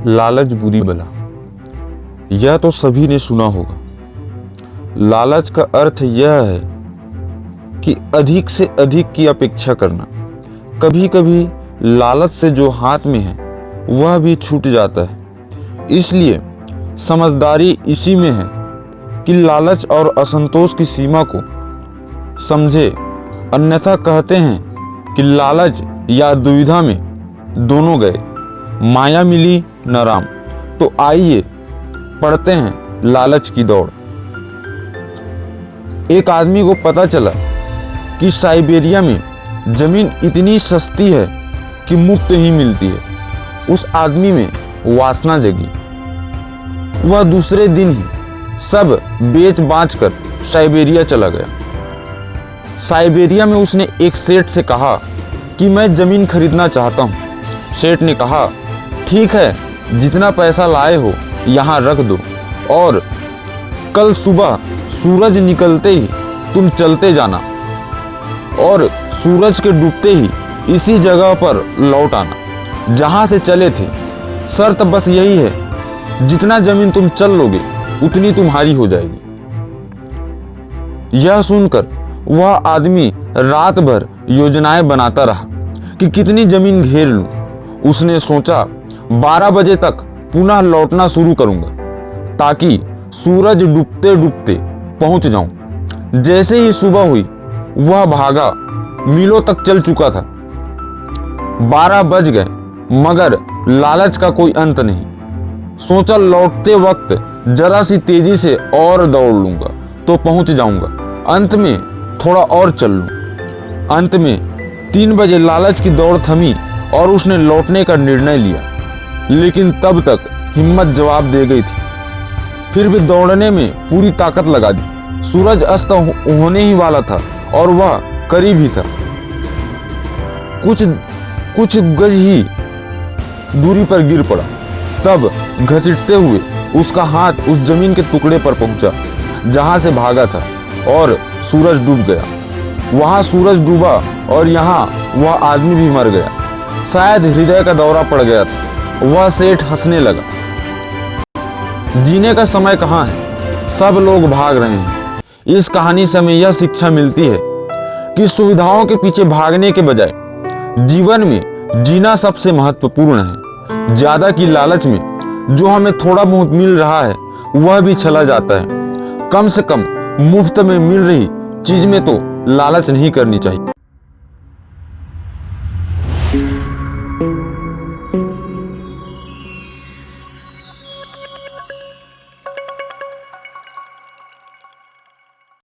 लालच बुरी बला। यह तो सभी ने सुना होगा। लालच का अर्थ यह है कि अधिक से अधिक की अपेक्षा करना। कभी कभी लालच से जो हाथ में है वह भी छूट जाता है। इसलिए समझदारी इसी में है कि लालच और असंतोष की सीमा को समझे। अन्यथा कहते हैं कि लालच या दुविधा में दोनों गए, माया मिली न राम। तो आइए पढ़ते हैं लालच की दौड़। एक आदमी को पता चला कि साइबेरिया में जमीन इतनी सस्ती है कि मुफ्त ही मिलती है। उस आदमी में वासना जगी। वह दूसरे दिन ही सब बेच बाच कर साइबेरिया चला गया। साइबेरिया में उसने एक सेठ से कहा कि मैं जमीन खरीदना चाहता हूँ। सेठ ने कहा, ठीक है, जितना पैसा लाए हो यहाँ रख दो और कल सुबह सूरज निकलते ही तुम चलते जाना और सूरज के डूबते ही इसी जगह पर लौट आना जहाँ से चले थे। शर्त बस यही है, जितना जमीन तुम चल लोगे उतनी तुम्हारी हो जाएगी। यह सुनकर वह आदमी रात भर योजनाएं बनाता रहा कि कितनी जमीन घेर लूं। उसने सोचा 12 बजे तक पुनः लौटना शुरू करूंगा ताकि सूरज डूबते डूबते पहुंच जाऊं। जैसे ही सुबह हुई वह भागा, मीलों तक चल चुका था। 12 बज गए मगर लालच का कोई अंत नहीं। सोचा लौटते वक्त जरा सी तेजी से और दौड़ लूंगा तो पहुंच जाऊंगा। अंत में थोड़ा और चल लूं। अंत में 3 बजे लालच की दौड़ थमी और उसने लौटने का निर्णय लिया। लेकिन तब तक हिम्मत जवाब दे गई थी। फिर भी दौड़ने में पूरी ताकत लगा दी। सूरज अस्त होने ही वाला था और वह करीब ही था। कुछ गज ही दूरी पर गिर पड़ा। तब घसीटते हुए उसका हाथ उस जमीन के टुकड़े पर पहुंचा जहां से भागा था और सूरज डूब गया। वहां सूरज डूबा और यहाँ वह आदमी भी मर गया। शायद हृदय का दौरा पड़ गया था। वह सेठ हंसने लगा। जीने का समय कहाँ है, सब लोग भाग रहे हैं। इस कहानी से हमें यह शिक्षा मिलती है कि सुविधाओं के पीछे भागने के बजाय जीवन में जीना सबसे महत्वपूर्ण है। ज्यादा की लालच में जो हमें थोड़ा बहुत मिल रहा है वह भी चला जाता है। कम से कम मुफ्त में मिल रही चीज में तो लालच नहीं करनी चाहिए।